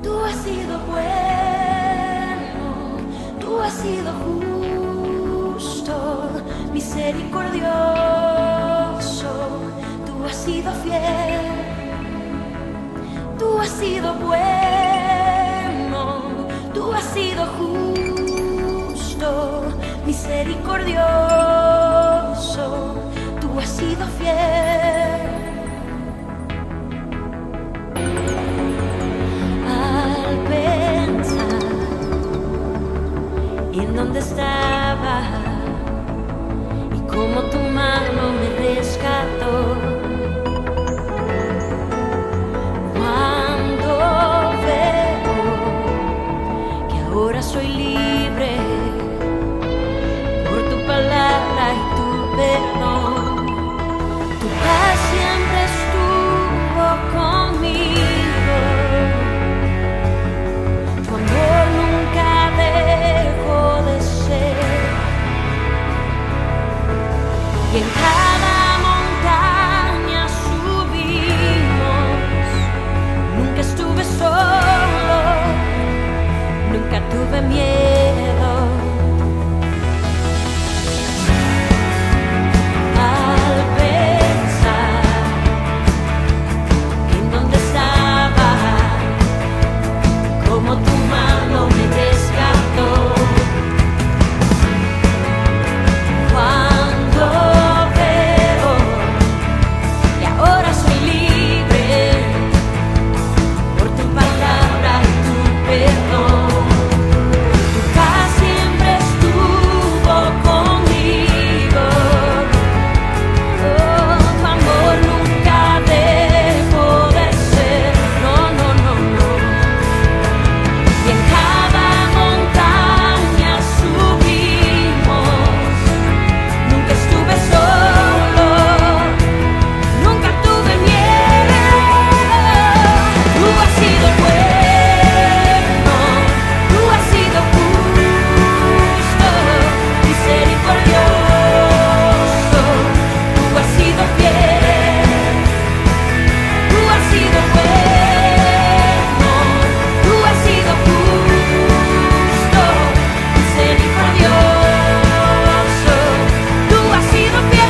Tú has sido bueno, tú has sido justo, misericordioso, tú has sido fiel, tú has sido bueno, tú has sido justo, misericordioso, tú has sido fiel. En dónde estaba y cómo tu mano me rescató. Cuando veo que ahora soy libre por tu palabra y tu perdón, tu paz siempre estuvo conmigo, tu amor nunca dejó de ser, y en cada montaña subimos. Nunca estuve solo, nunca tuve miedo. Al pensar en dónde estaba, cómo tu mano me rescató. Cuando veo que ahora soy libre por tu palabra y tu perdón, tu paz siempre estuvo conmigo. Oh, tu amor nunca dejó de ser. No, no, no, no. Y en cada montaña subimos. Nunca estuve solo, nunca tuve miedo. Tú has sido bueno, tú has sido justo, misericordioso, tú has sido fiel, tú has sido bueno, tú has sido justo, misericordioso, tú has sido fiel.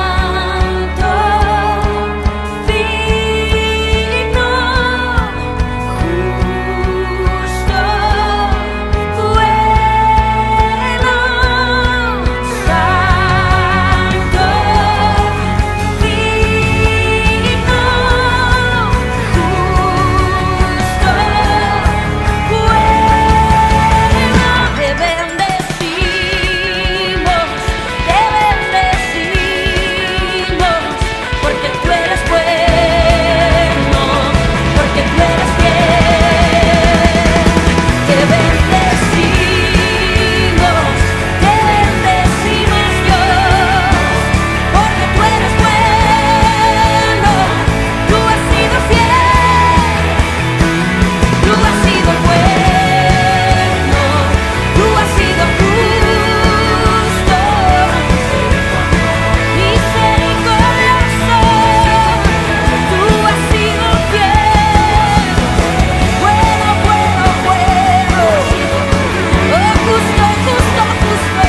Santo, digno, justo, bueno. Santo, digno, justo, bueno. Te bendecimos, porque tú eres bueno, porque tú eres fiel. Te bendecimos, Dios, porque tú eres bueno, tú has sido fiel, tú has sido bueno, tú has sido justo, misericordioso, tú has sido fiel, bueno, bueno, bueno, oh, justo, justo, justo,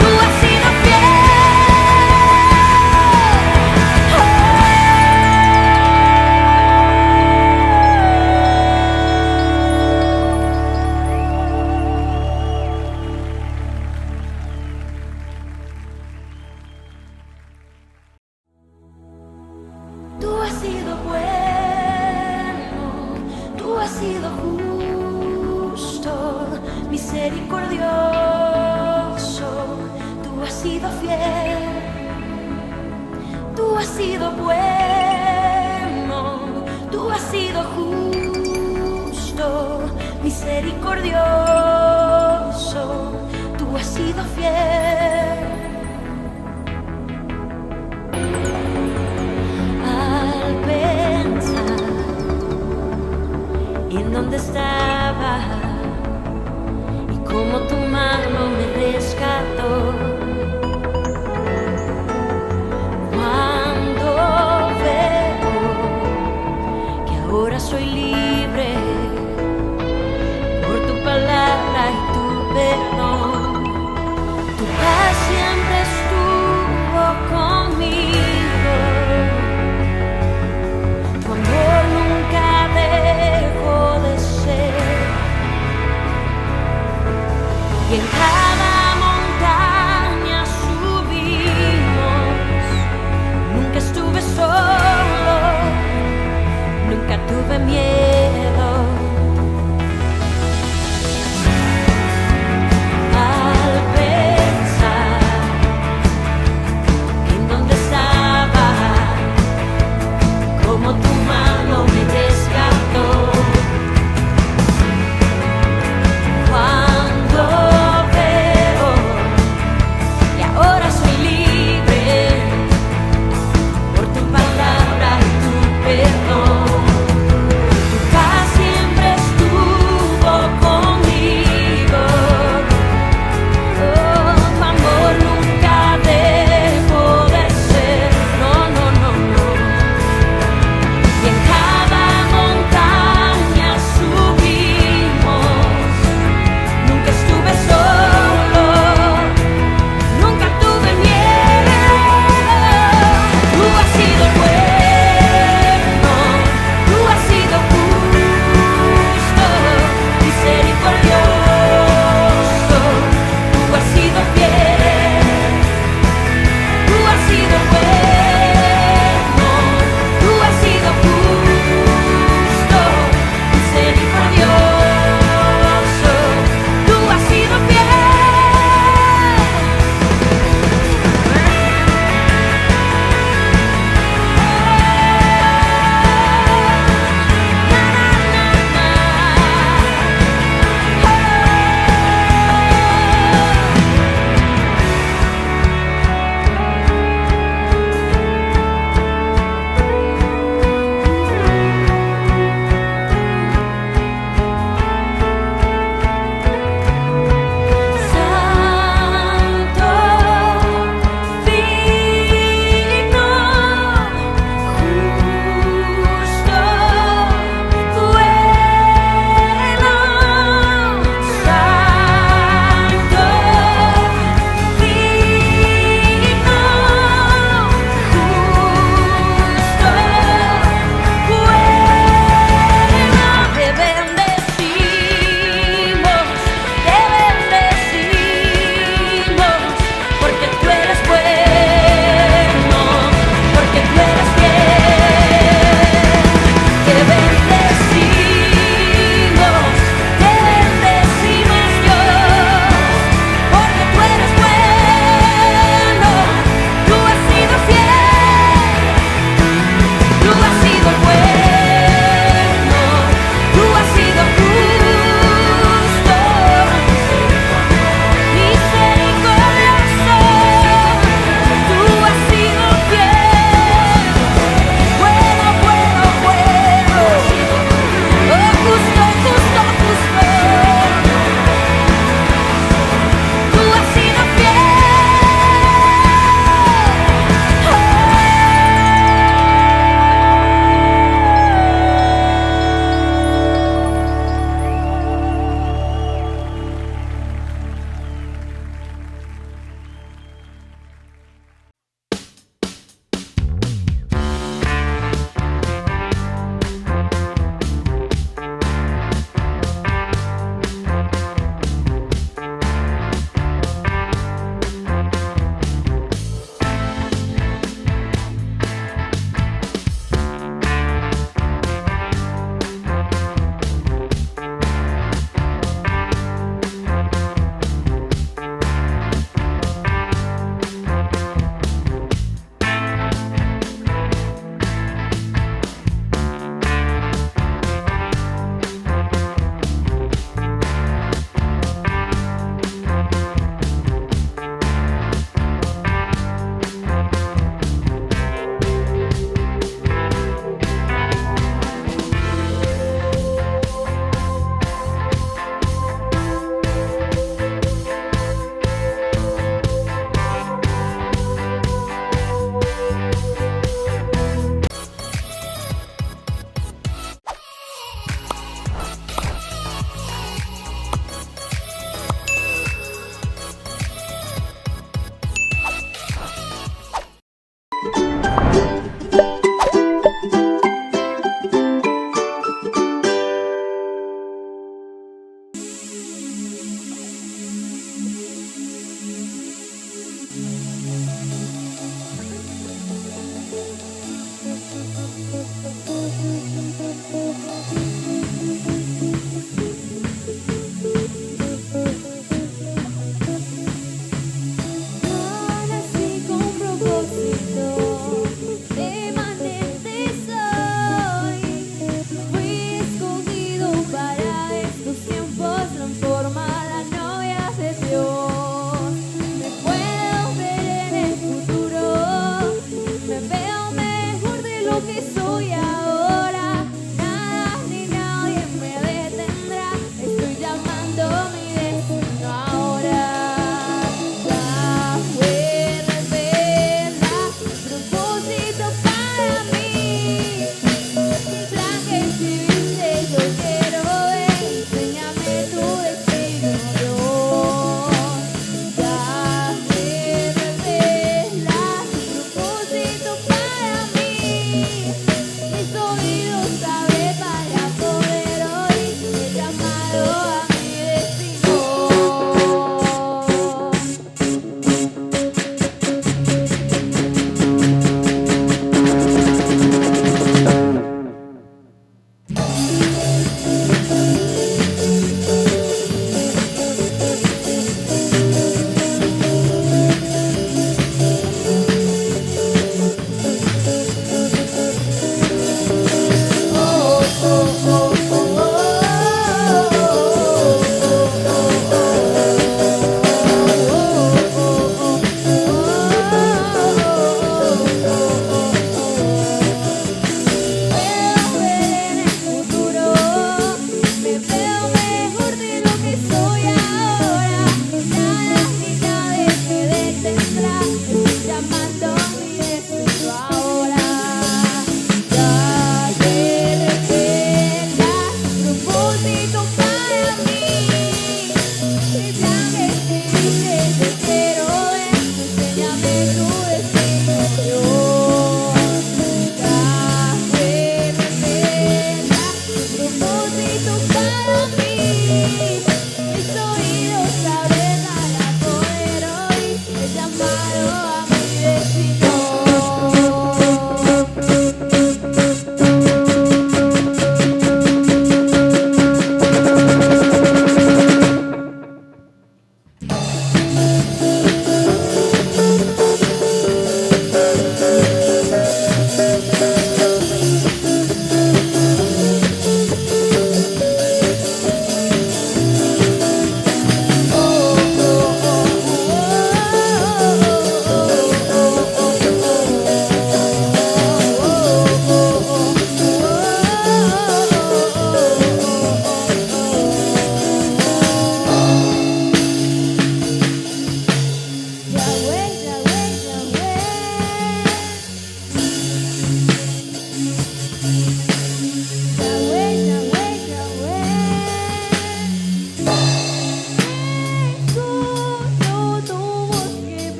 tú has sido fiel. Tú has sido bueno, tú has sido justo, misericordioso, tú has sido fiel, tú has sido bueno,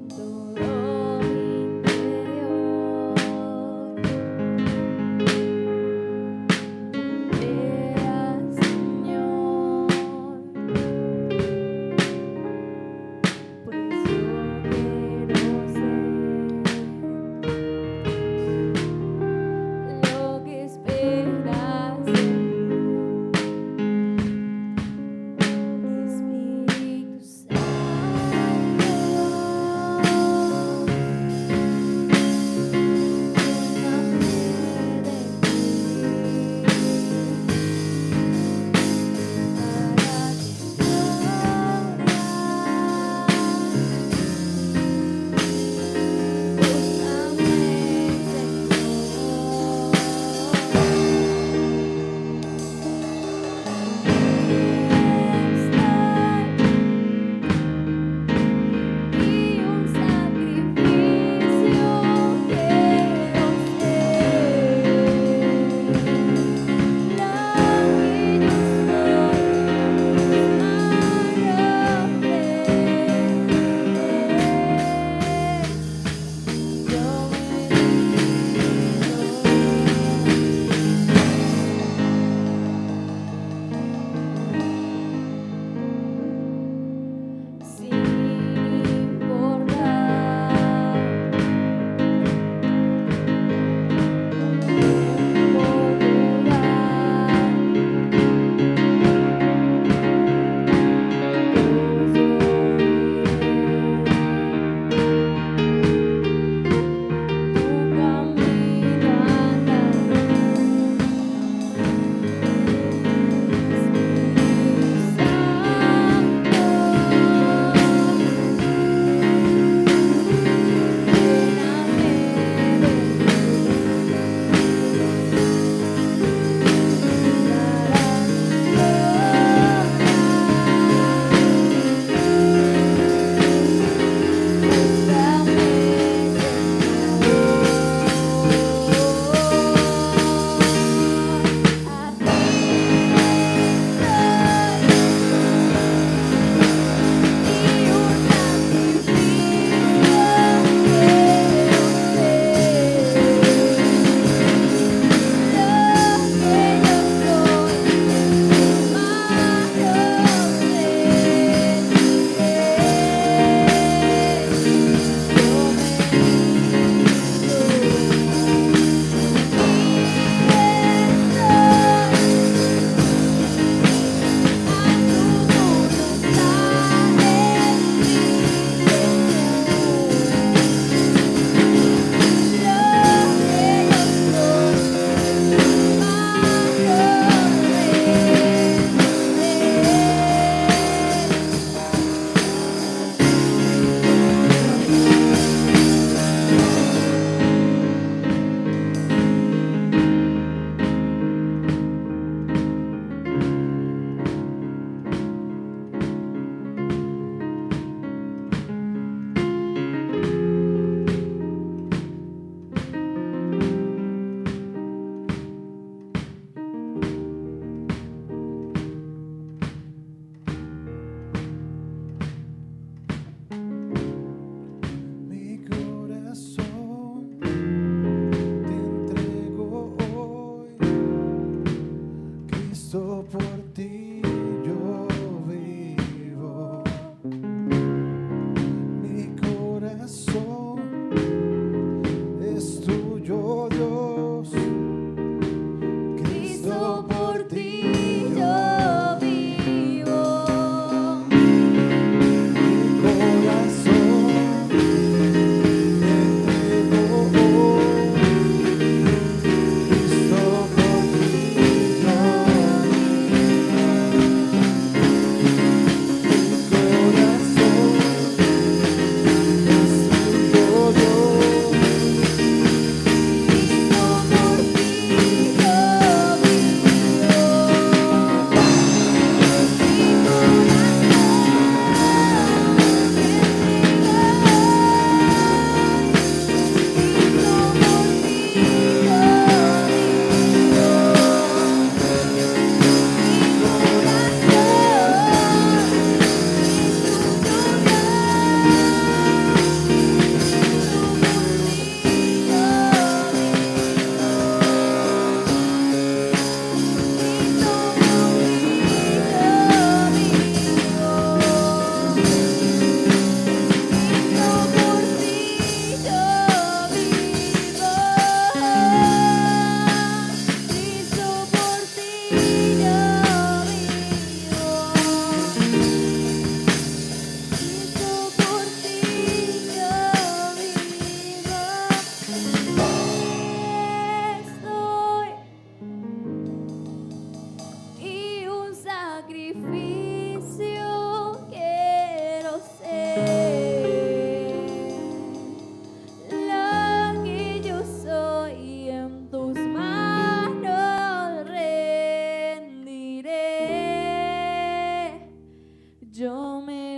todo mi interior. Voltea, Señor, pues yo quiero ser lo que esperas de mí, Espíritu Santo.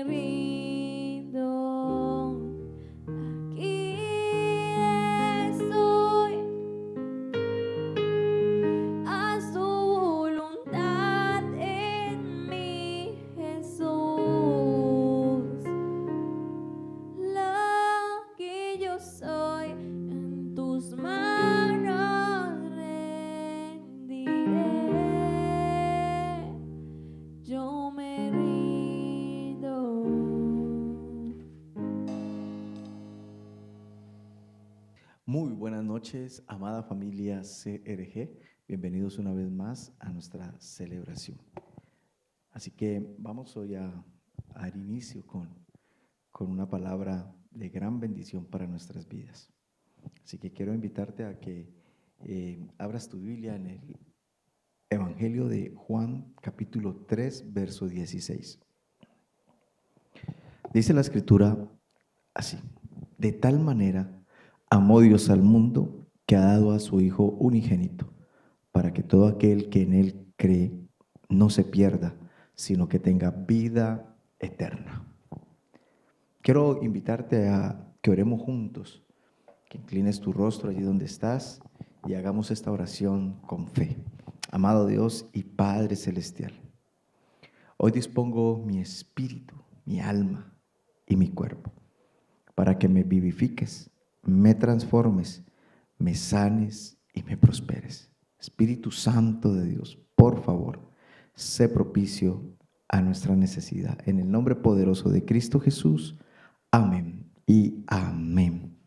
rindo. Aquí estoy, haz tu voluntad en mí, Jesús. Lo que yo soy, en tus manos rendiré. Yo me rindo. Muy buenas noches, amada familia CRG. Bienvenidos una vez más a nuestra celebración. Así que vamos hoy a dar inicio con una palabra de gran bendición para nuestras vidas. Así que quiero invitarte a que abras tu Biblia en el Evangelio de Juan, capítulo 3, verso 16. Dice la Escritura así: de tal manera amó Dios al mundo que ha dado a su Hijo unigénito, para que todo aquel que en Él cree no se pierda, sino que tenga vida eterna. Quiero invitarte a que oremos juntos, que inclines tu rostro allí donde estás y hagamos esta oración con fe. Amado Dios y Padre Celestial, hoy dispongo mi espíritu, mi alma y mi cuerpo para que me vivifiques, me transformes, me sanes y me prosperes. Espíritu Santo de Dios, por favor, sé propicio a nuestra necesidad. En el nombre poderoso de Cristo Jesús, amén y amén.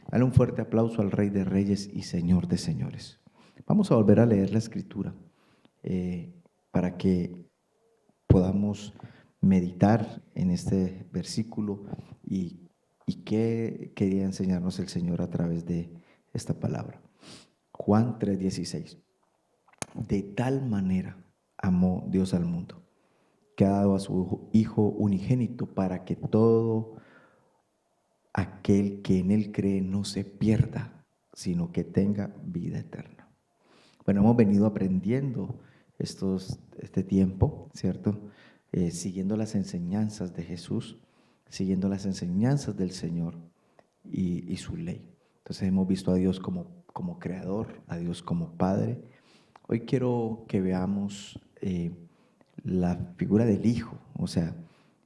Dale un fuerte aplauso al Rey de Reyes y Señor de Señores. Vamos a volver a leer la Escritura para que podamos meditar en este versículo y qué quería enseñarnos el Señor a través de esta palabra. Juan 3:16. De tal manera amó Dios al mundo, que ha dado a su Hijo unigénito para que todo aquel que en Él cree no se pierda, sino que tenga vida eterna. Bueno, hemos venido aprendiendo este tiempo, ¿cierto? Siguiendo las enseñanzas de Jesús, siguiendo las enseñanzas del Señor y su ley. Entonces hemos visto a Dios como creador, a Dios como Padre. Hoy quiero que veamos la figura del Hijo, o sea,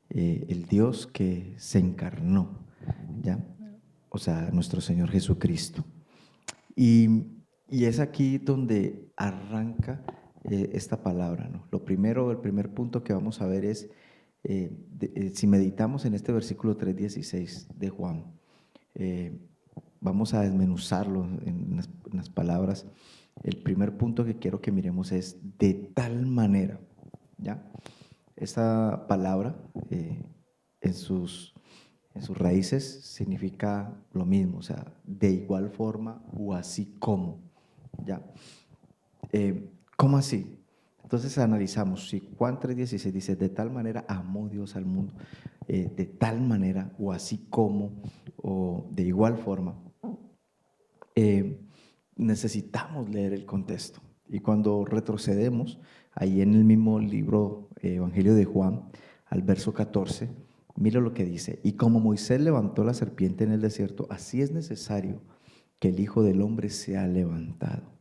el Dios que se encarnó, ¿ya? O sea, nuestro Señor Jesucristo. Y es aquí donde arranca esta palabra, ¿no? El primer punto que vamos a ver es, si meditamos en este versículo 3:16 de Juan, vamos a desmenuzarlo en las palabras. El primer punto que quiero que miremos es de tal manera, ¿ya? Esta palabra en sus raíces significa lo mismo, o sea, de igual forma o así como, ¿ya? ¿Cómo así? Entonces analizamos, si Juan 3:16 dice, de tal manera amó Dios al mundo, de tal manera o así como, o de igual forma, necesitamos leer el contexto. Y cuando retrocedemos, ahí en el mismo libro, Evangelio de Juan, al verso 14, mira lo que dice: y como Moisés levantó la serpiente en el desierto, así es necesario que el Hijo del Hombre sea levantado.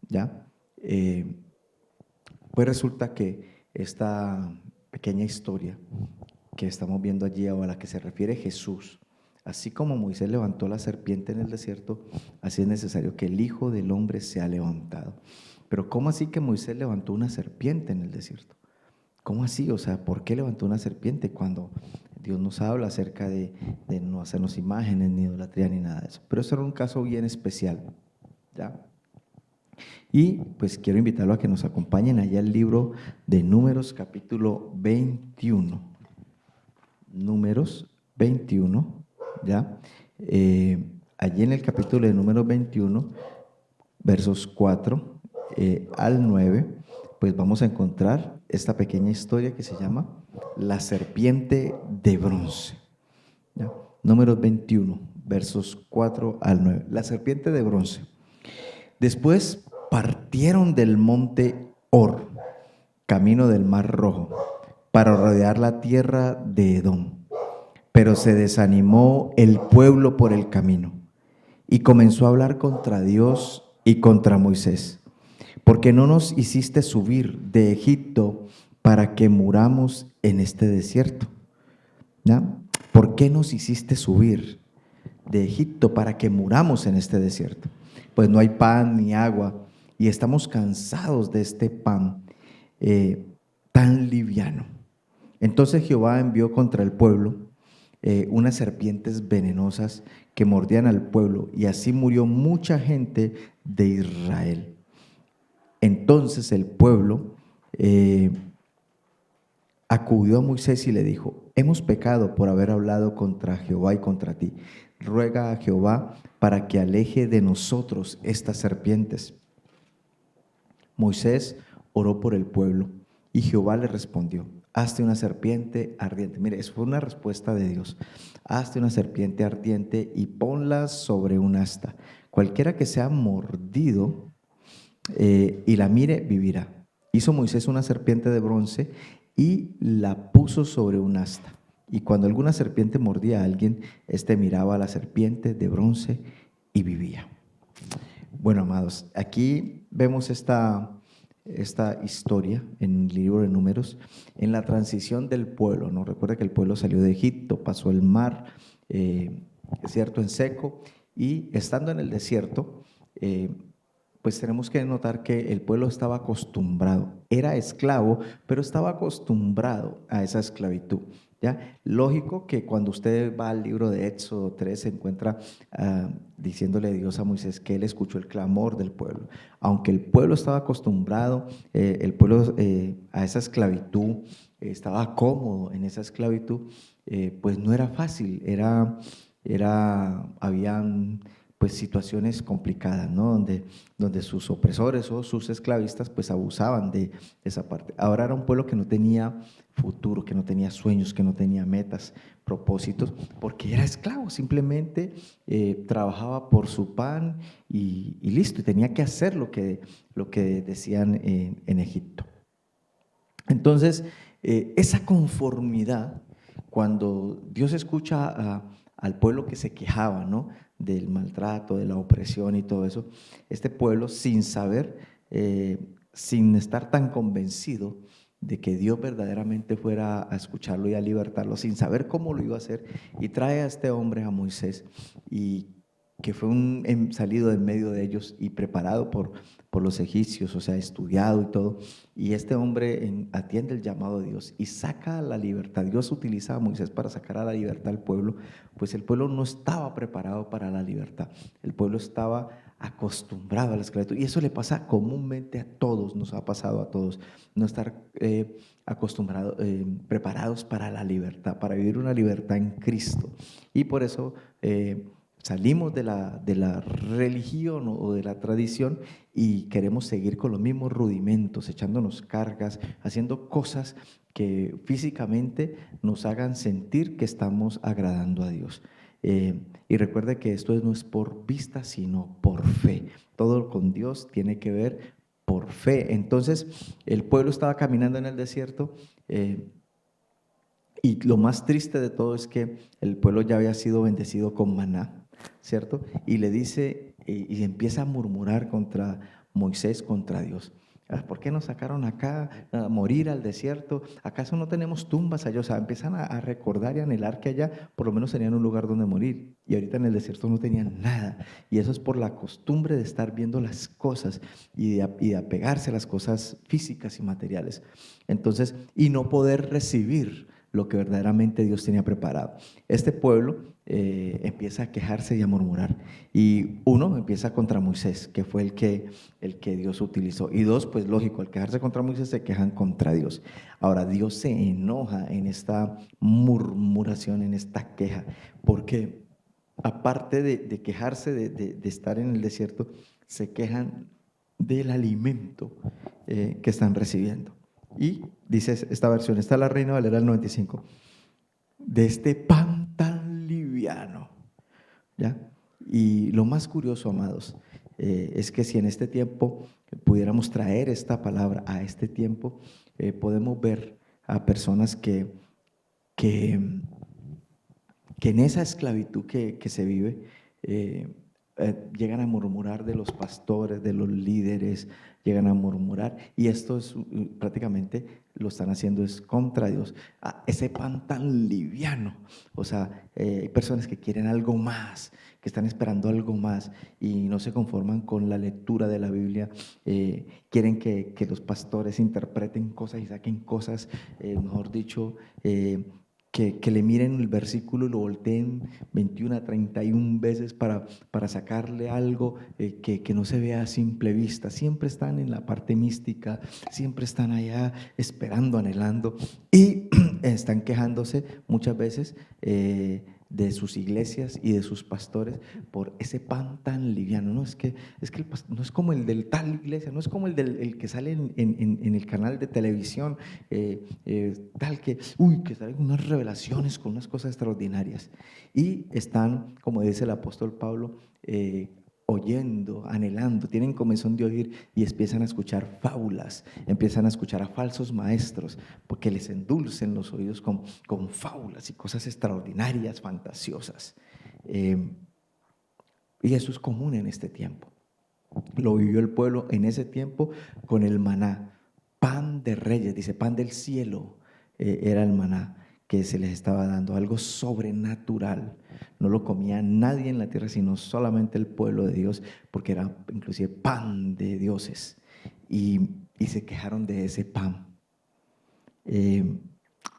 ¿Ya? Pues resulta que esta pequeña historia que estamos viendo allí, o a la que se refiere Jesús, así como Moisés levantó la serpiente en el desierto, así es necesario que el Hijo del Hombre sea levantado. Pero ¿cómo así que Moisés levantó una serpiente en el desierto? ¿Cómo así? O sea, ¿por qué levantó una serpiente cuando Dios nos habla acerca de no hacernos imágenes, ni idolatría, ni nada de eso? Pero eso era un caso bien especial, ¿ya? Y pues quiero invitarlo a que nos acompañen allá al libro de Números, capítulo 21. Números 21, ¿ya? Allí en el capítulo de Números 21, versos 4 al 9, pues vamos a encontrar esta pequeña historia que se llama La serpiente de bronce, ¿ya? Números 21, versos 4 al 9. La serpiente de bronce. Después partieron del monte Hor, camino del Mar Rojo, para rodear la tierra de Edom. Pero se desanimó el pueblo por el camino y comenzó a hablar contra Dios y contra Moisés. ¿Por qué no nos hiciste subir de Egipto para que muramos en este desierto? ¿Ya? ¿Por qué nos hiciste subir de Egipto para que muramos en este desierto? Pues no hay pan ni agua y estamos cansados de este pan tan liviano. Entonces Jehová envió contra el pueblo unas serpientes venenosas que mordían al pueblo, y así murió mucha gente de Israel. Entonces el pueblo acudió a Moisés y le dijo: hemos pecado por haber hablado contra Jehová y contra ti. Ruega a Jehová para que aleje de nosotros estas serpientes. Moisés oró por el pueblo y Jehová le respondió: hazte una serpiente ardiente. Mire, eso fue una respuesta de Dios. Hazte una serpiente ardiente y ponla sobre un asta. Cualquiera que sea mordido y la mire, vivirá. Hizo Moisés una serpiente de bronce y la puso sobre un asta. Y cuando alguna serpiente mordía a alguien, éste miraba a la serpiente de bronce y vivía. Bueno, amados, aquí vemos esta historia en el libro de Números, en la transición del pueblo, ¿no? Recuerda que el pueblo salió de Egipto, pasó el mar, desierto en seco, y estando en el desierto, pues tenemos que notar que el pueblo estaba acostumbrado, era esclavo, pero estaba acostumbrado a esa esclavitud. ¿Ya? Lógico que cuando usted va al libro de Éxodo 3 se encuentra diciéndole Dios a Moisés que él escuchó el clamor del pueblo. Aunque el pueblo estaba acostumbrado, el pueblo a esa esclavitud, estaba cómodo en esa esclavitud, pues no era fácil, habían pues situaciones complicadas, ¿no? Donde sus opresores o sus esclavistas pues abusaban de esa parte. Ahora era un pueblo que no tenía futuro, que no tenía sueños, que no tenía metas, propósitos, porque era esclavo, simplemente trabajaba por su pan y listo, y tenía que hacer lo que decían en Egipto. Entonces, esa conformidad, cuando Dios escucha al pueblo que se quejaba, ¿no?, del maltrato, de la opresión y todo eso, este pueblo, sin saber, sin estar tan convencido de que Dios verdaderamente fuera a escucharlo y a libertarlo, sin saber cómo lo iba a hacer, y trae a este hombre, a Moisés, y que fue salido en medio de ellos y preparado por los egipcios, o sea, estudiado y todo, y este hombre atiende el llamado de Dios y saca a la libertad. Dios utiliza a Moisés para sacar a la libertad al pueblo, pues el pueblo no estaba preparado para la libertad, el pueblo estaba acostumbrado a la esclavitud, y eso le pasa comúnmente a todos, nos ha pasado a todos, no estar acostumbrados, preparados para la libertad, para vivir una libertad en Cristo. Y por eso salimos de la religión o de la tradición y queremos seguir con los mismos rudimentos, echándonos cargas, haciendo cosas que físicamente nos hagan sentir que estamos agradando a Dios. Y recuerde que esto no es por vista, sino por fe. Todo con Dios tiene que ver por fe. Entonces, el pueblo estaba caminando en el desierto, y lo más triste de todo es que el pueblo ya había sido bendecido con maná, ¿cierto? Y le dice, y empieza a murmurar contra Moisés, contra Dios. ¿Por qué nos sacaron acá a morir al desierto? ¿Acaso no tenemos tumbas allá? O sea, empiezan a recordar y anhelar que allá por lo menos tenían un lugar donde morir. Y ahorita en el desierto no tenían nada. Y eso es por la costumbre de estar viendo las cosas y de apegarse a las cosas físicas y materiales. Entonces, y no poder recibir lo que verdaderamente Dios tenía preparado. Este pueblo empieza a quejarse y a murmurar, y uno empieza contra Moisés, que fue el que Dios utilizó, y dos, pues lógico, al quejarse contra Moisés se quejan contra Dios. Ahora Dios se enoja en esta murmuración, en esta queja, porque aparte de quejarse de estar en el desierto, se quejan del alimento que están recibiendo. Y dice esta versión, está la Reina Valera del 95, de este pan tan liviano, ¿ya? Y lo más curioso, amados, es que si en este tiempo pudiéramos traer esta palabra a este tiempo, podemos ver a personas que, que en esa esclavitud que se vive, llegan a murmurar de los pastores, de los líderes, llegan a murmurar, y esto es prácticamente lo están haciendo es contra Dios. Ese pan tan liviano, o sea, hay personas que quieren algo más, que están esperando algo más y no se conforman con la lectura de la Biblia, quieren que los pastores interpreten cosas y saquen cosas, mejor dicho, que le miren el versículo y lo volteen 21 a 31 veces para sacarle algo que no se vea a simple vista. Siempre están en la parte mística, siempre están allá esperando, anhelando, y están quejándose muchas veces de sus iglesias y de sus pastores por ese pan tan liviano. No es que no es como el del tal iglesia, no es como el que sale en el canal de televisión, tal que salen unas revelaciones con unas cosas extraordinarias, y están, como dice el apóstol Pablo, oyendo, anhelando, tienen comezón de oír y empiezan a escuchar fábulas, empiezan a escuchar a falsos maestros, porque les endulcen los oídos con fábulas y cosas extraordinarias, fantasiosas. Y eso es común en este tiempo. Lo vivió el pueblo en ese tiempo con el maná, pan de reyes, dice, pan del cielo, era el maná que se les estaba dando, algo sobrenatural. No lo comía nadie en la tierra, sino solamente el pueblo de Dios, porque era inclusive pan de dioses, y se quejaron de ese pan.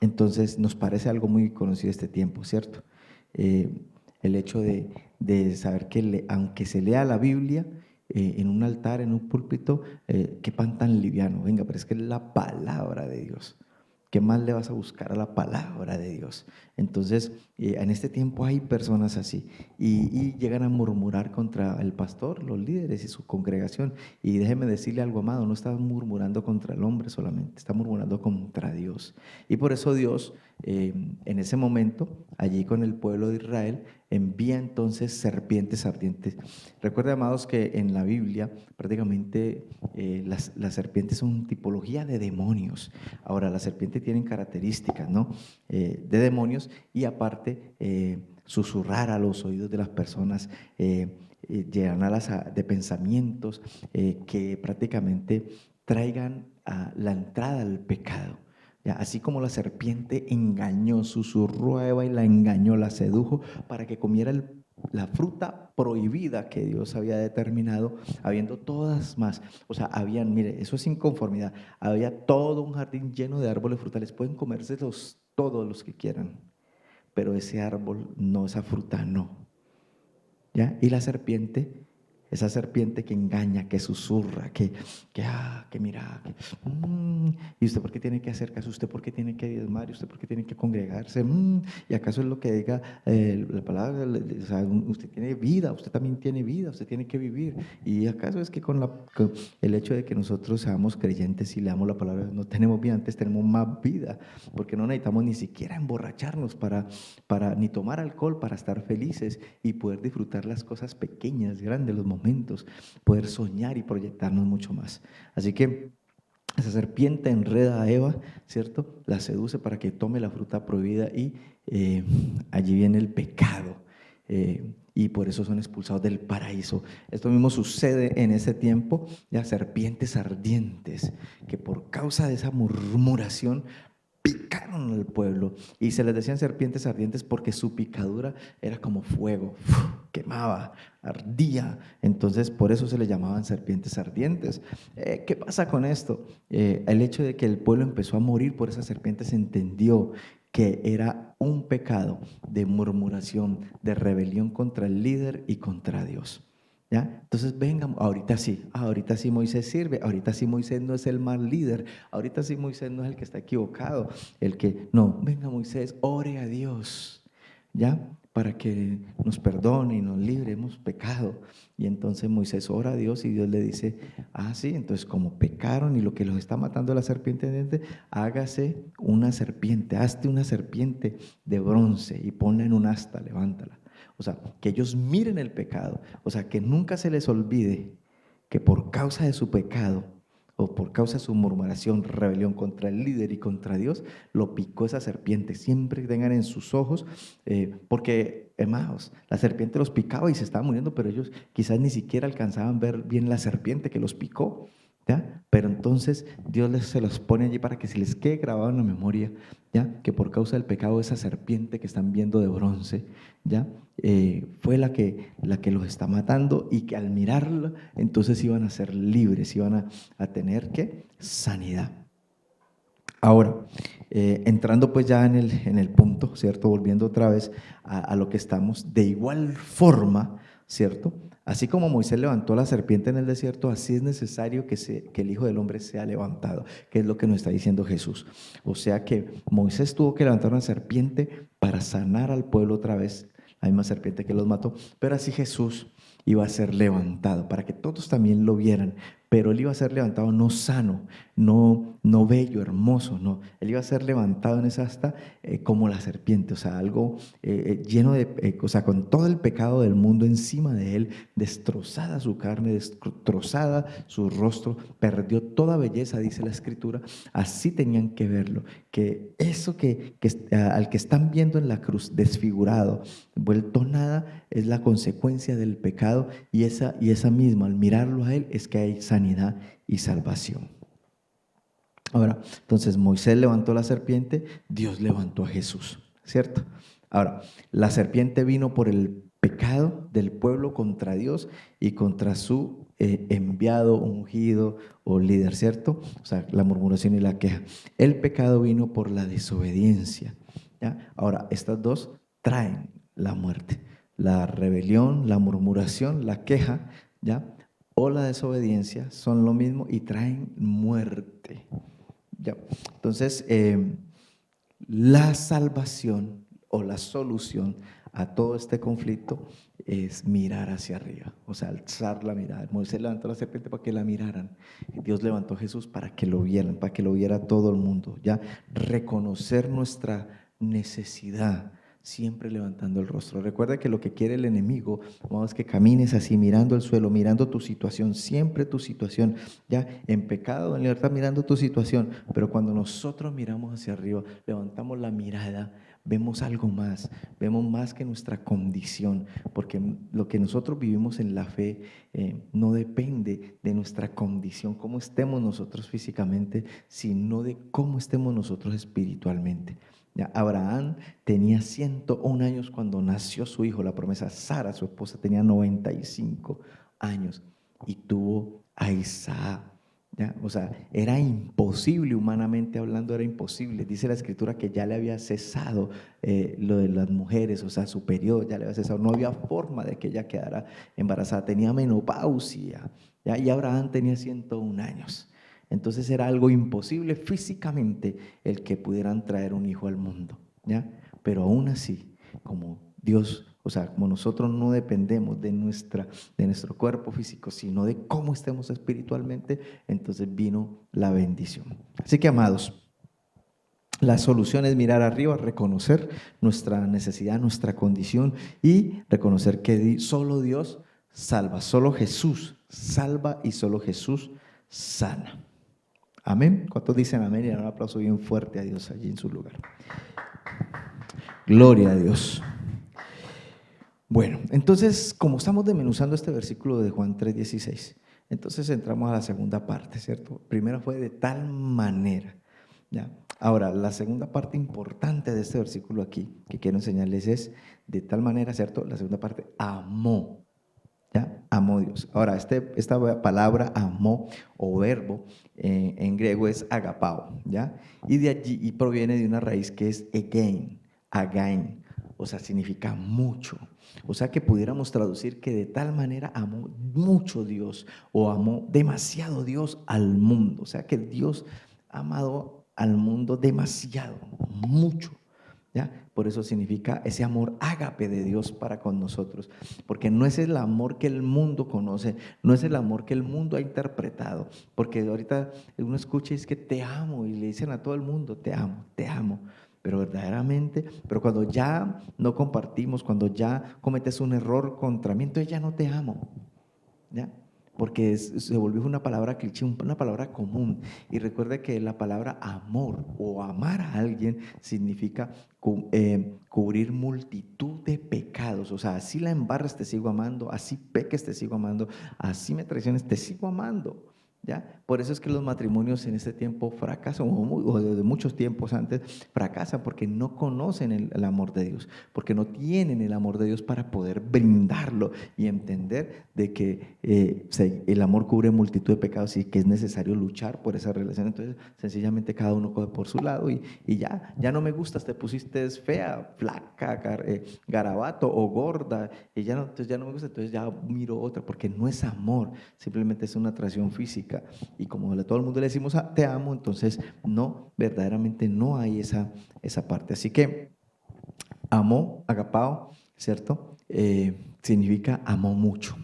Entonces nos parece algo muy conocido este tiempo, ¿cierto? El hecho de saber que aunque se lea la Biblia en un altar, en un púlpito, qué pan tan liviano, venga, pero es que es la palabra de Dios. ¿Qué más le vas a buscar a la palabra de Dios? Entonces, en este tiempo hay personas así y llegan a murmurar contra el pastor, los líderes y su congregación. Y déjeme decirle algo, amado, no está murmurando contra el hombre solamente, está murmurando contra Dios. Y por eso Dios, en ese momento, allí con el pueblo de Israel, envía entonces serpientes ardientes. Recuerden, amados, que en la Biblia prácticamente las serpientes son tipología de demonios. Ahora, las serpientes tienen características, ¿no? De demonios, y aparte susurrar a los oídos de las personas, llenarlas de pensamientos que prácticamente traigan a la entrada al pecado. Ya, así como la serpiente engañó, susurró a Eva y la engañó, la sedujo para que comiera la fruta prohibida que Dios había determinado, habiendo todas más. O sea, mire, eso es inconformidad. Había todo un jardín lleno de árboles frutales. Pueden comérselos todos los que quieran, pero ese árbol no, esa fruta no. ¿Ya? Y la serpiente, esa serpiente que engaña, que susurra, que mira, ¿y usted por qué tiene que hacer caso? ¿Usted por qué tiene que diezmar? ¿Y usted por qué tiene que congregarse? ¿Y acaso es lo que diga la palabra? O sea, usted tiene vida, usted también tiene vida, usted tiene que vivir. ¿Y acaso es que con el hecho de que nosotros seamos creyentes y leamos la palabra, no tenemos vida, antes tenemos más vida? Porque no necesitamos ni siquiera emborracharnos ni tomar alcohol para estar felices y poder disfrutar las cosas pequeñas, grandes, los momentos, poder soñar y proyectarnos mucho más. Así que esa serpiente enreda a Eva, ¿cierto? La seduce para que tome la fruta prohibida y allí viene el pecado. Y por eso son expulsados del paraíso. Esto mismo sucede en ese tiempo, ya serpientes ardientes, que por causa de esa murmuración picaron al pueblo, y se les decían serpientes ardientes porque su picadura era como fuego, quemaba, ardía. Entonces por eso se les llamaban serpientes ardientes. ¿Qué pasa con esto? El hecho de que el pueblo empezó a morir por esas serpientes, entendió que era un pecado de murmuración, de rebelión contra el líder y contra Dios. ¿Ya? Entonces venga, ahorita sí Moisés sirve, ahorita sí Moisés no es el mal líder, ahorita sí Moisés no es el que está equivocado, venga Moisés, ore a Dios, ¿ya? Para que nos perdone y nos libre, hemos pecado. Y entonces Moisés ora a Dios y Dios le dice, sí, entonces como pecaron y lo que los está matando la serpiente, hágase una serpiente, hazte una serpiente de bronce y ponla en un asta, levántala. O sea, que ellos miren el pecado, o sea, que nunca se les olvide que por causa de su pecado, o por causa de su murmuración, rebelión contra el líder y contra Dios, lo picó esa serpiente. Siempre tengan en sus ojos, porque hermanos, la serpiente los picaba y se estaban muriendo, pero ellos quizás ni siquiera alcanzaban a ver bien la serpiente que los picó, ¿ya? Pero entonces Dios se los pone allí para que se les quede grabado en la memoria, ¿ya? Que por causa del pecado de esa serpiente que están viendo de bronce, ¿ya? Fue la que los está matando, y que al mirarla entonces iban a ser libres, iban a tener ¿qué? Sanidad. Ahora, entrando pues ya en el punto, ¿cierto? Volviendo otra vez a lo que estamos, de igual forma, ¿cierto? Así como Moisés levantó la serpiente en el desierto, así es necesario que el Hijo del Hombre sea levantado, que es lo que nos está diciendo Jesús. O sea que Moisés tuvo que levantar una serpiente para sanar al pueblo otra vez, la misma serpiente que los mató, pero así Jesús iba a ser levantado para que todos también lo vieran, pero él iba a ser levantado no sano, no bello, hermoso, no, él iba a ser levantado en esa asta como la serpiente, o sea, algo lleno de, o sea, con todo el pecado del mundo encima de él, destrozada su carne, destrozada su rostro, perdió toda belleza, dice la Escritura. Así tenían que verlo, que eso al que están viendo en la cruz desfigurado, vuelto nada, es la consecuencia del pecado, y esa misma, al mirarlo a él, es que hay sanidad y salvación. Ahora, entonces Moisés levantó la serpiente, Dios levantó a Jesús, ¿cierto? Ahora, la serpiente vino por el pecado del pueblo contra Dios y contra su enviado, ungido o líder, ¿cierto? O sea, la murmuración y la queja. El pecado vino por la desobediencia, ¿ya? Ahora, estas dos traen la muerte. La rebelión, la murmuración, la queja, ¿ya? O la desobediencia son lo mismo y traen muerte. Ya. Entonces, la salvación o la solución a todo este conflicto es mirar hacia arriba, o sea, alzar la mirada. Moisés levantó la serpiente para que la miraran, Dios levantó a Jesús para que lo vieran, para que lo viera todo el mundo, ya, reconocer nuestra necesidad, siempre levantando el rostro. Recuerda que lo que quiere el enemigo, vamos, es que camines así, mirando el suelo, mirando tu situación, siempre tu situación, ya en pecado, en libertad, mirando tu situación. Pero cuando nosotros miramos hacia arriba, levantamos la mirada, vemos algo más, vemos más que nuestra condición, porque lo que nosotros vivimos en la fe no depende de nuestra condición, cómo estemos nosotros físicamente, sino de cómo estemos nosotros espiritualmente. Ya, Abraham tenía 101 años cuando nació su hijo, la promesa. Sara, su esposa, tenía 95 años y tuvo a Isaac. ¿Ya? O sea, era imposible, humanamente hablando, era imposible. Dice la Escritura que ya le había cesado lo de las mujeres, o sea, su periodo ya le había cesado. No había forma de que ella quedara embarazada, tenía menopausia, ¿ya? Y Abraham tenía 101 años. Entonces era algo imposible físicamente el que pudieran traer un hijo al mundo, ¿ya? Pero aún así, como Dios, o sea, como nosotros no dependemos de nuestro cuerpo físico, sino de cómo estemos espiritualmente, entonces vino la bendición. Así que, amados, la solución es mirar arriba, reconocer nuestra necesidad, nuestra condición, y reconocer que solo Dios salva, solo Jesús salva y solo Jesús sana. Amén. ¿Cuántos dicen amén? Y dan un aplauso bien fuerte a Dios allí en su lugar. Gloria a Dios. Bueno, entonces, como estamos desmenuzando este versículo de Juan 3:16, entonces entramos a la segunda parte, ¿cierto? Primero fue de tal manera, ¿ya? Ahora, la segunda parte importante de este versículo aquí, que quiero enseñarles, es de tal manera, ¿cierto? La segunda parte, amó. ¿Ya? Amó Dios. Ahora, esta palabra amó o verbo en griego es agapao, ¿ya? Y de allí y proviene de una raíz que es again, o sea, significa mucho. O sea, que pudiéramos traducir que de tal manera amó mucho Dios o amó demasiado Dios al mundo. O sea, que Dios ha amado al mundo demasiado, mucho. ¿Ya? Por eso significa ese amor ágape de Dios para con nosotros, porque no es el amor que el mundo conoce, no es el amor que el mundo ha interpretado, porque ahorita uno escucha y es que te amo y le dicen a todo el mundo te amo, pero verdaderamente, pero cuando ya no compartimos, cuando ya cometes un error contra mí, entonces ya no te amo, ¿ya? porque se volvió una palabra cliché, una palabra común. Y recuerde que la palabra amor o amar a alguien significa cubrir multitud de pecados. O sea, así la embarres, te sigo amando, así peques, te sigo amando, así me traiciones, te sigo amando. ¿Ya? Por eso es que los matrimonios en este tiempo fracasan, o desde muchos tiempos antes fracasan, porque no conocen el amor de Dios, porque no tienen el amor de Dios para poder brindarlo y entender de que el amor cubre multitud de pecados y que es necesario luchar por esa relación. Entonces, sencillamente cada uno coge por su lado y ya no me gustas, te pusiste fea, flaca, garabato o gorda, y entonces ya no me gusta, entonces ya miro otra, porque no es amor, simplemente es una atracción física. Y como a todo el mundo le decimos te amo, entonces no, verdaderamente no hay esa parte. Así que amó, agapao, ¿cierto? Significa amó mucho,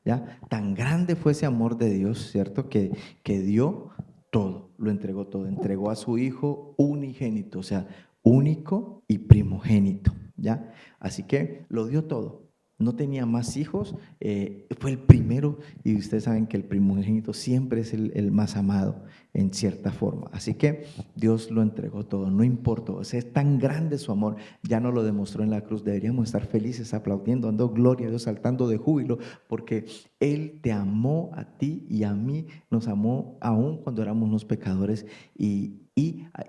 ¿ya? Tan grande fue ese amor de Dios, ¿cierto? Que dio todo, lo entregó todo, entregó a su Hijo unigénito, o sea, único y primogénito, ¿ya? Así que lo dio todo. No tenía más hijos, fue el primero, y ustedes saben que el primogénito siempre es el más amado en cierta forma. Así que Dios lo entregó todo, no importó. O sea, es tan grande su amor, ya no lo demostró en la cruz. Deberíamos estar felices, aplaudiendo, dando gloria a Dios, saltando de júbilo, porque Él te amó a ti y a mí, nos amó aún cuando éramos unos pecadores y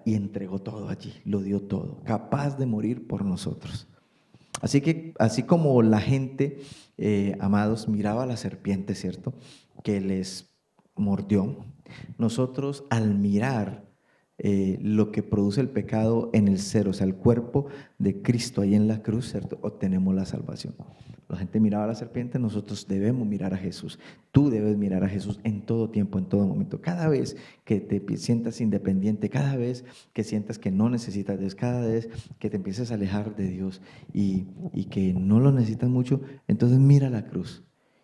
entregó todo allí, lo dio todo, capaz de morir por nosotros. Así que, así como la gente, amados, miraba a la serpiente, ¿cierto?, que les mordió, nosotros al mirar lo que produce el pecado en el ser, o sea, el cuerpo de Cristo ahí en la cruz, ¿cierto?, obtenemos la salvación. La gente miraba a la serpiente, nosotros debemos mirar a Jesús. Tú debes mirar a Jesús en todo tiempo, en todo momento. Cada vez que te sientas independiente, cada vez que sientas que no necesitas de Dios, cada vez que te empieces a alejar de Dios y que no lo necesitas mucho, entonces mira la cruz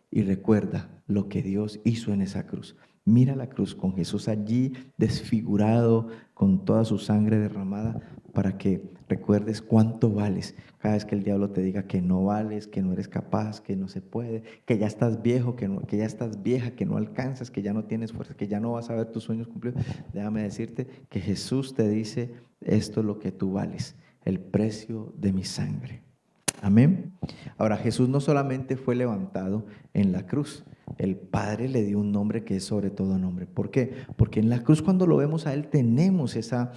y recuerda lo que Dios hizo en esa cruz. Mira la cruz con Jesús allí desfigurado, con toda su sangre derramada, para que recuerdes cuánto vales. Cada vez que el diablo te diga que no vales, que no eres capaz, que no se puede, que ya estás viejo, que ya estás vieja, que no alcanzas, que ya no tienes fuerza, que ya no vas a ver tus sueños cumplidos, déjame decirte que Jesús te dice: esto es lo que tú vales, el precio de mi sangre. Amén. Ahora, Jesús no solamente fue levantado en la cruz, el Padre le dio un nombre que es sobre todo nombre. ¿Por qué? Porque en la cruz, cuando lo vemos a Él, tenemos esa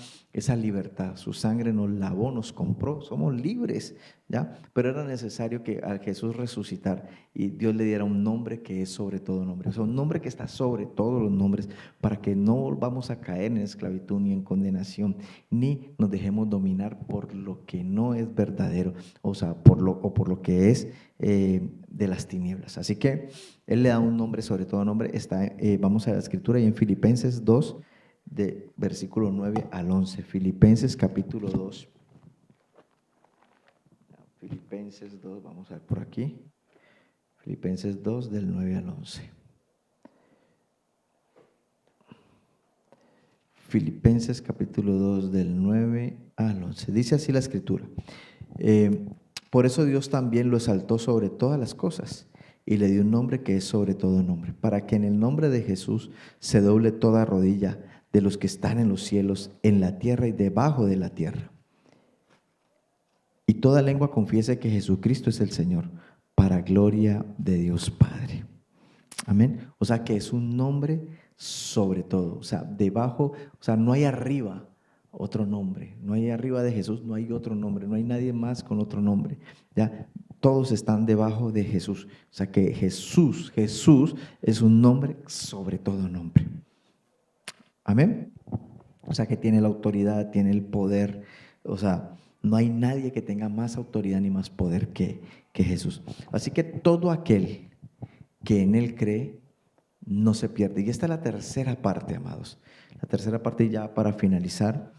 libertad. Su sangre nos lavó, nos compró, somos libres, ¿ya? Pero era necesario que al Jesús resucitar y Dios le diera un nombre que es sobre todo nombre, o sea, un nombre que está sobre todos los nombres, para que no volvamos a caer en esclavitud ni en condenación, ni nos dejemos dominar por lo que no es verdadero, o sea, por lo que es de las tinieblas. Así que Él le da un nombre sobre todo nombre. Vamos a la escritura y en Filipenses 2, de versículo 9 al 11. Filipenses capítulo 2. Filipenses 2, vamos a ver por aquí. Filipenses 2, del 9 al 11. Filipenses capítulo 2, del 9 al 11. Dice así la escritura: por eso Dios también lo exaltó sobre todas las cosas y le dio un nombre que es sobre todo nombre, para que en el nombre de Jesús se doble toda rodilla de los que están en los cielos, en la tierra y debajo de la tierra, y toda lengua confiese que Jesucristo es el Señor, para gloria de Dios Padre. Amén. O sea, que es un nombre sobre todo, o sea, debajo, o sea, no hay arriba otro nombre, no hay arriba de Jesús, no hay otro nombre, no hay nadie más con otro nombre, ¿ya? Todos están debajo de Jesús. O sea que Jesús es un nombre sobre todo nombre. Amén. O sea que tiene la autoridad, tiene el poder. O sea, no hay nadie que tenga más autoridad ni más poder que Jesús. Así que todo aquel que en Él cree no se pierde. Y esta es la tercera parte, amados. La tercera parte, ya para finalizar.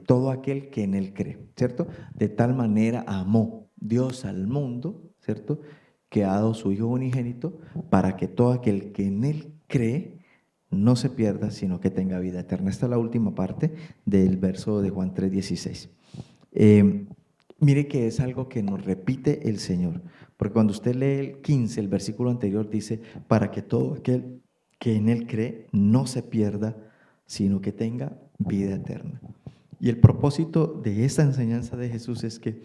Todo aquel que en Él cree, ¿cierto? De tal manera amó Dios al mundo, ¿cierto?, que ha dado su Hijo unigénito, para que todo aquel que en Él cree no se pierda, sino que tenga vida eterna. Esta es la última parte del verso de Juan 3:16. Mire que es algo que nos repite el Señor, porque cuando usted lee el 15, el versículo anterior dice, para que todo aquel que en Él cree no se pierda, sino que tenga vida eterna. Y el propósito de esta enseñanza de Jesús es que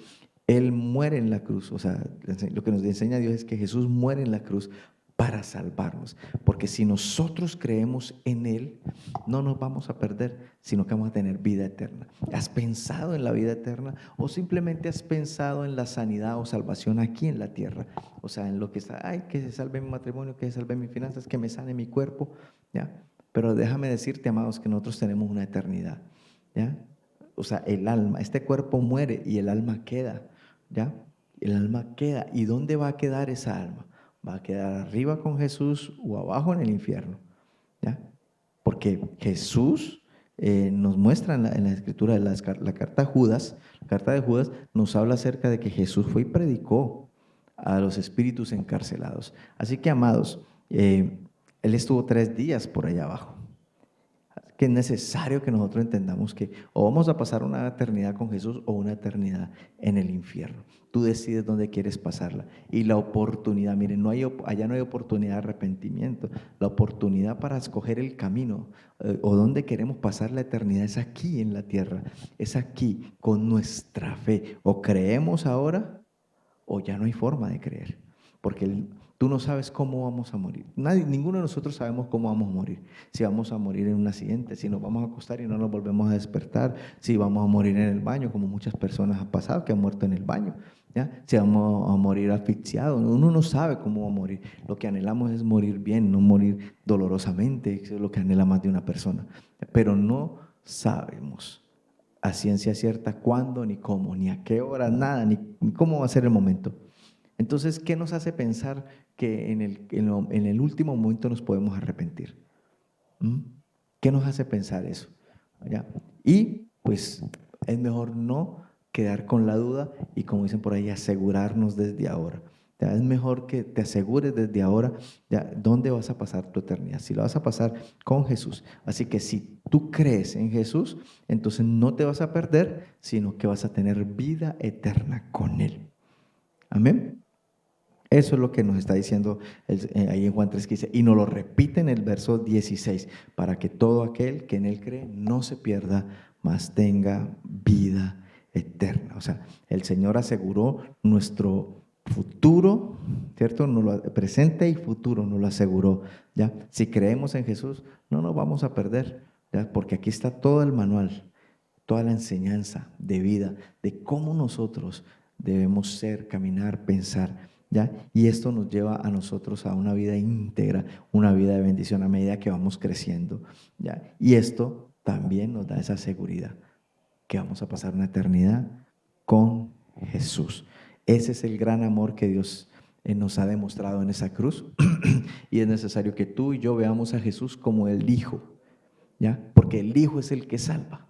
Él muere en la cruz, o sea, lo que nos enseña Dios es que Jesús muere en la cruz para salvarnos, porque si nosotros creemos en Él, no nos vamos a perder, sino que vamos a tener vida eterna. ¿Has pensado en la vida eterna o simplemente has pensado en la sanidad o salvación aquí en la tierra? O sea, en lo que está, ay, que se salve mi matrimonio, que se salve mis finanzas, que me sane mi cuerpo, ¿ya? Pero déjame decirte, amados, que nosotros tenemos una eternidad, ¿ya? O sea, el alma, este cuerpo muere y el alma queda, ¿ya? El alma queda. ¿Y dónde va a quedar esa alma? ¿Va a quedar arriba con Jesús o abajo en el infierno? ¿Ya? Porque Jesús nos muestra en la escritura de la carta de Judas nos habla acerca de que Jesús fue y predicó a los espíritus encarcelados. Así que, amados, Él estuvo 3 días por allá abajo. Que es necesario que nosotros entendamos que o vamos a pasar una eternidad con Jesús o una eternidad en el infierno. Tú decides dónde quieres pasarla. Y la oportunidad, miren, allá no hay oportunidad de arrepentimiento. La oportunidad para escoger el camino o dónde queremos pasar la eternidad es aquí en la tierra. Es aquí con nuestra fe. O creemos ahora o ya no hay forma de creer. Porque tú no sabes cómo vamos a morir. Ninguno de nosotros sabemos cómo vamos a morir. Si vamos a morir en un accidente, si nos vamos a acostar y no nos volvemos a despertar, si vamos a morir en el baño, como muchas personas han pasado que han muerto en el baño, ¿ya? Si vamos a morir asfixiados. Uno no sabe cómo va a morir. Lo que anhelamos es morir bien, no morir dolorosamente. Eso es lo que anhela más de una persona. Pero no sabemos a ciencia cierta cuándo, ni cómo, ni a qué hora, nada, ni cómo va a ser el momento. Entonces, ¿qué nos hace pensar que en el último momento nos podemos arrepentir? ¿Qué nos hace pensar eso? ¿Ya? Y pues es mejor no quedar con la duda y, como dicen por ahí, asegurarnos desde ahora. ¿Ya? Es mejor que te asegures desde ahora, ¿ya?, dónde vas a pasar tu eternidad. Si la vas a pasar con Jesús. Así que si tú crees en Jesús, entonces no te vas a perder, sino que vas a tener vida eterna con Él. Amén. Eso es lo que nos está diciendo ahí en Juan 3, que dice, y nos lo repite en el verso 16, para que todo aquel que en Él cree no se pierda, mas tenga vida eterna. O sea, el Señor aseguró nuestro futuro, ¿cierto? Presente y futuro nos lo aseguró, ¿ya? Si creemos en Jesús, no nos vamos a perder, ¿ya? Porque aquí está todo el manual, toda la enseñanza de vida, de cómo nosotros debemos ser, caminar, pensar, ¿ya? Y esto nos lleva a nosotros a una vida íntegra, una vida de bendición a medida que vamos creciendo, ¿ya? Y esto también nos da esa seguridad, que vamos a pasar una eternidad con Jesús. Ese es el gran amor que Dios nos ha demostrado en esa cruz y es necesario que tú y yo veamos a Jesús como el Hijo, ¿ya? Porque el Hijo es el que salva.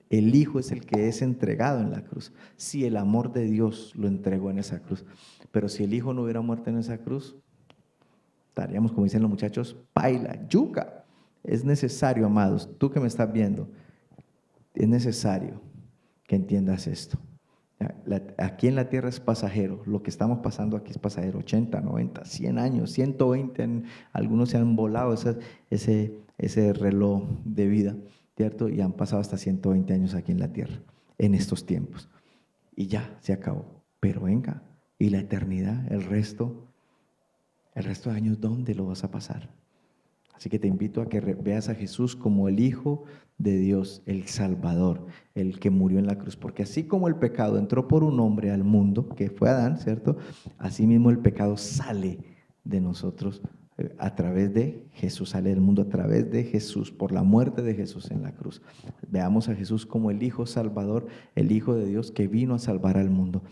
El Hijo es el que es entregado en la cruz. Si el amor de Dios lo entregó en esa cruz. Pero si el Hijo no hubiera muerto en esa cruz, estaríamos, como dicen los muchachos, paila, yuca. Es necesario, amados, tú que me estás viendo, es necesario que entiendas esto. Aquí en la tierra es pasajero, lo que estamos pasando aquí es pasajero, 80, 90, 100 años, 120, algunos se han volado ese reloj de vida, ¿cierto? Y han pasado hasta 120 años aquí en la tierra, en estos tiempos. Y ya, se acabó. Pero venga, y la eternidad, el resto de años, ¿dónde lo vas a pasar? Así que te invito a que veas a Jesús como el Hijo de Dios, el Salvador, el que murió en la cruz. Porque así como el pecado entró por un hombre al mundo, que fue Adán, ¿cierto? Así mismo el pecado sale de nosotros a través de Jesús, sale del mundo a través de Jesús, por la muerte de Jesús en la cruz. Veamos a Jesús como el Hijo Salvador, el Hijo de Dios que vino a salvar al mundo.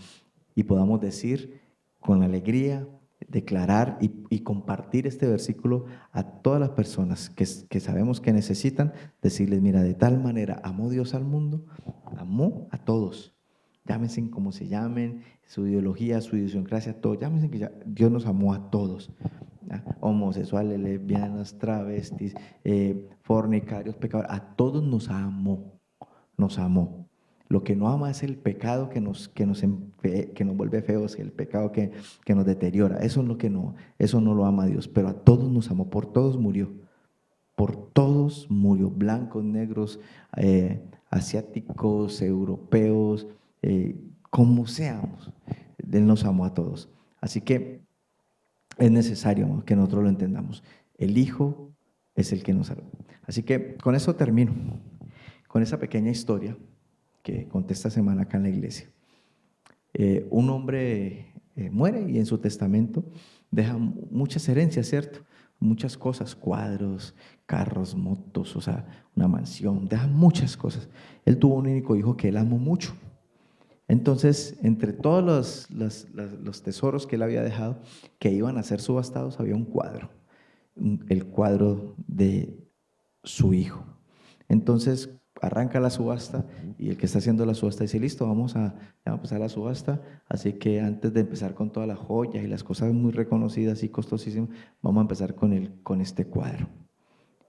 Y podamos decir con alegría, declarar y compartir este versículo a todas las personas que sabemos que necesitan, decirles, mira, de tal manera amó Dios al mundo, amó a todos, llámense como se llamen, su ideología, su idiosincrasia, todo, llámense que Dios nos amó a todos, ¿ya? Homosexuales, lesbianas, travestis, fornicarios, pecadores, a todos nos amó, Lo que no ama es el pecado que nos vuelve feos, el pecado que nos deteriora. Eso es lo que no, eso no lo ama Dios. Pero a todos nos amó, por todos murió. Por todos murió, blancos, negros, asiáticos, europeos, como seamos. Él nos amó a todos. Así que es necesario que nosotros lo entendamos. El Hijo es el que nos salva. Así que con eso termino, con esa pequeña historia que conté esta semana acá en la iglesia. Un hombre muere y en su testamento deja muchas herencias, ¿cierto? Muchas cosas, cuadros, carros, motos, o sea, una mansión, deja muchas cosas. Él tuvo un único hijo que él amó mucho. Entonces, entre todos los tesoros que él había dejado, que iban a ser subastados, había un cuadro, el cuadro de su hijo. Entonces, arranca la subasta y el que está haciendo la subasta dice, listo, vamos a empezar la subasta, así que antes de empezar con todas las joyas y las cosas muy reconocidas y costosísimas, vamos a empezar con este cuadro,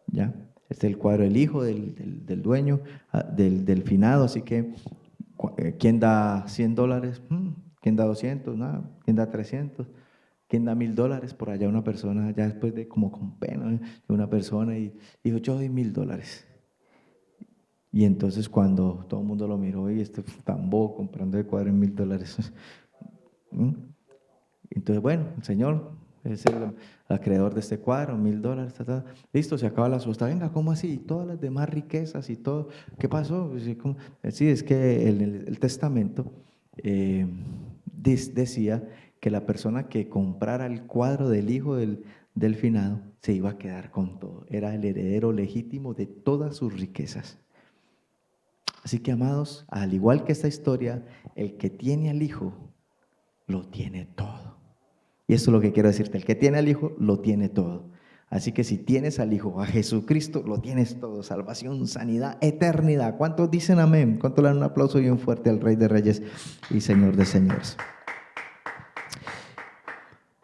¿ya? Este es el cuadro del hijo del dueño, del finado, así que ¿quién da $100? ¿Quién da 200? Nada. ¿Quién da 300? ¿Quién da $1000? Por allá una persona, ya después de como con pena, de una persona y dijo, yo doy $1000. Y entonces cuando todo el mundo lo miró, y este tan bobo comprando el cuadro en $1000. Entonces, bueno, el Señor es el creador de este cuadro, $1000, listo, se acaba la subasta. Venga, ¿cómo así? Y todas las demás riquezas y todo, ¿qué pasó? Sí, es que el testamento decía que la persona que comprara el cuadro del hijo del finado se iba a quedar con todo, era el heredero legítimo de todas sus riquezas. Así que, amados, al igual que esta historia, el que tiene al hijo, lo tiene todo. Y eso es lo que quiero decirte, el que tiene al Hijo, lo tiene todo. Así que si tienes al Hijo, a Jesucristo, lo tienes todo, salvación, sanidad, eternidad. ¿Cuántos dicen amén? ¿Cuántos le dan un aplauso bien fuerte al Rey de Reyes y Señor de Señores?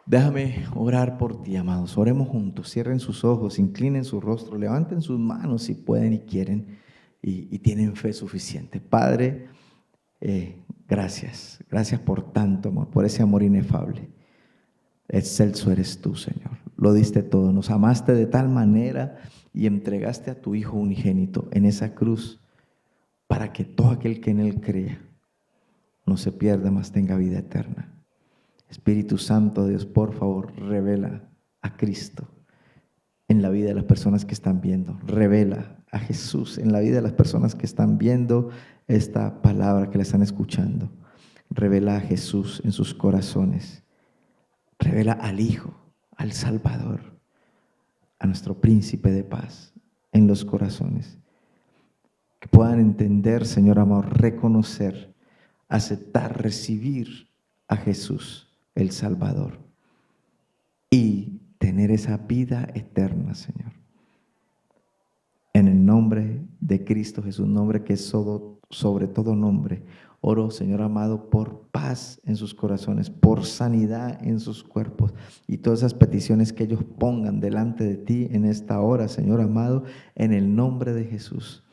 Déjame orar por ti, amados. Oremos juntos, cierren sus ojos, inclinen su rostro, levanten sus manos si pueden y quieren y tienen fe suficiente. Padre, gracias por tanto amor, por ese amor inefable. Excelso eres tú, Señor. Lo diste todo, nos amaste de tal manera y entregaste a tu Hijo unigénito en esa cruz para que todo aquel que en Él crea no se pierda, mas tenga vida eterna. Espíritu Santo, Dios, por favor, revela a Cristo en la vida de las personas que están viendo. Revela a Jesús en la vida de las personas que están viendo esta palabra, que la están escuchando. Revela a Jesús en sus corazones. Revela al Hijo, al Salvador, a nuestro Príncipe de paz en los corazones. Que puedan entender, Señor amado, reconocer, aceptar, recibir a Jesús, el Salvador, y tener esa vida eterna, Señor. En el nombre de Cristo Jesús, nombre que es sobre todo nombre, oro, Señor amado, por paz en sus corazones, por sanidad en sus cuerpos y todas esas peticiones que ellos pongan delante de ti en esta hora, Señor amado, en el nombre de Jesús.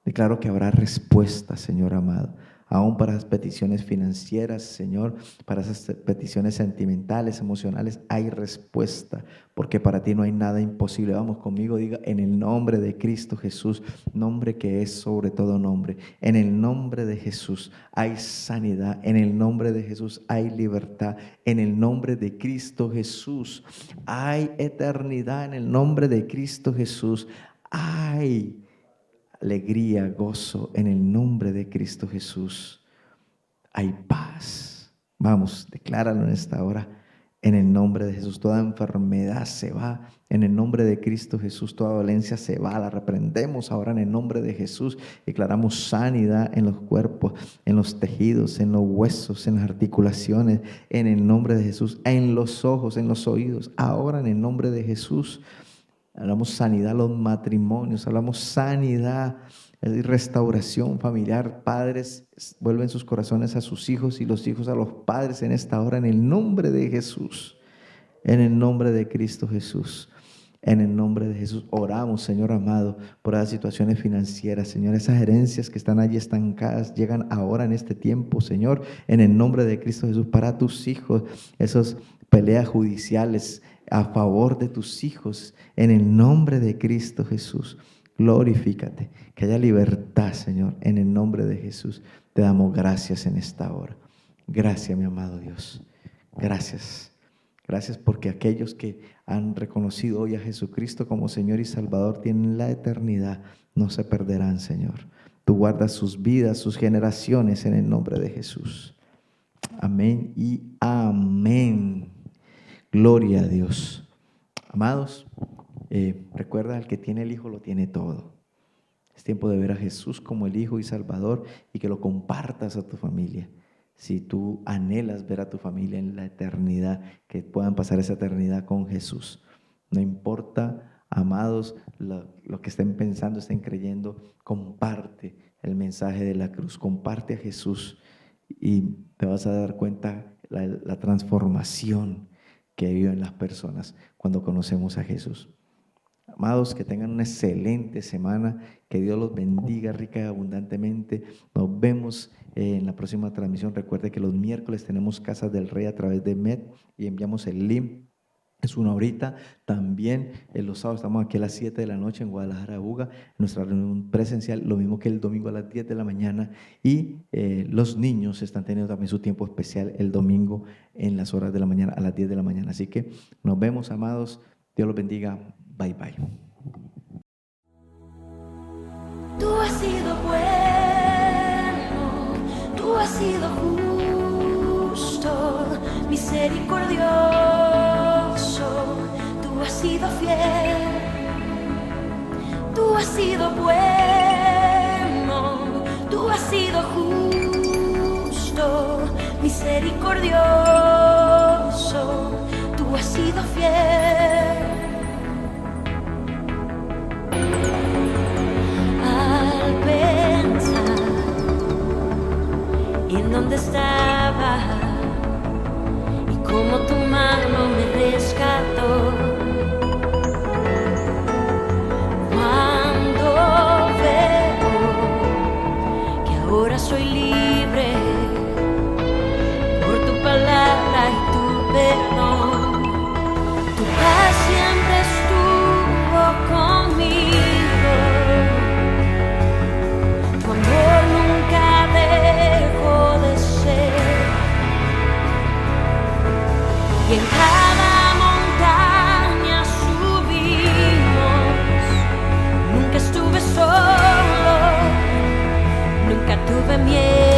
Declaro que habrá respuesta, Señor amado, aún para las peticiones financieras, Señor, para esas peticiones sentimentales, emocionales, hay respuesta, porque para ti no hay nada imposible. Vamos conmigo, diga, en el nombre de Cristo Jesús, nombre que es sobre todo nombre. En el nombre de Jesús hay sanidad, en el nombre de Jesús hay libertad, en el nombre de Cristo Jesús hay eternidad, en el nombre de Cristo Jesús hay alegría, gozo, en el nombre de Cristo Jesús hay paz. Vamos, decláralo en esta hora, en el nombre de Jesús. Toda enfermedad se va, en el nombre de Cristo Jesús. Toda dolencia se va, la reprendemos ahora en el nombre de Jesús. Declaramos sanidad en los cuerpos, en los tejidos, en los huesos, en las articulaciones, en el nombre de Jesús, en los ojos, en los oídos, ahora en el nombre de Jesús. Hablamos sanidad a los matrimonios, hablamos sanidad y restauración familiar. Padres vuelven sus corazones a sus hijos y los hijos a los padres en esta hora, en el nombre de Jesús, en el nombre de Cristo Jesús. En el nombre de Jesús oramos, Señor amado, por las situaciones financieras, Señor. Esas herencias que están allí estancadas llegan ahora en este tiempo, Señor, en el nombre de Cristo Jesús, para tus hijos. Esas peleas judiciales a favor de tus hijos, en el nombre de Cristo Jesús. Glorifícate, que haya libertad, Señor, en el nombre de Jesús. Te damos gracias en esta hora. Gracias, mi amado Dios. Gracias. Gracias porque aquellos que han reconocido hoy a Jesucristo como Señor y Salvador tienen la eternidad, no se perderán, Señor. Tú guardas sus vidas, sus generaciones en el nombre de Jesús. Amén y amén. Gloria a Dios. Amados, recuerda, el que tiene el Hijo lo tiene todo. Es tiempo de ver a Jesús como el Hijo y Salvador y que lo compartas a tu familia. Si tú anhelas ver a tu familia en la eternidad, que puedan pasar esa eternidad con Jesús. No importa, amados, lo que estén pensando, estén creyendo, comparte el mensaje de la cruz, comparte a Jesús y te vas a dar cuenta la transformación que viven las personas cuando conocemos a Jesús. Amados, que tengan una excelente semana, que Dios los bendiga rica y abundantemente. Nos vemos en la próxima transmisión. Recuerde que los miércoles tenemos Casas del Rey a través de MED y enviamos el link. Es una horita. También los sábados estamos aquí a las 7 de la noche en Guadalajara, Buga, en nuestra reunión presencial, lo mismo que el domingo a las 10 de la mañana. Y los niños están teniendo también su tiempo especial el domingo en las horas de la mañana, a las 10 de la mañana. Así que nos vemos, amados. Dios los bendiga. Bye, bye. Tú has sido bueno, tú has sido justo, misericordioso, tú has sido fiel, tú has sido bueno, tú has sido justo, misericordioso, tú has sido fiel. En dónde estaba y cómo tu mano me rescató. Cuando veo que ahora soy libre por tu palabra y tu perdón, tu paz siempre estuvo conmigo, tu amor nunca dejó de ser, y en cada montaña subimos, nunca estuve solo, nunca tuve miedo.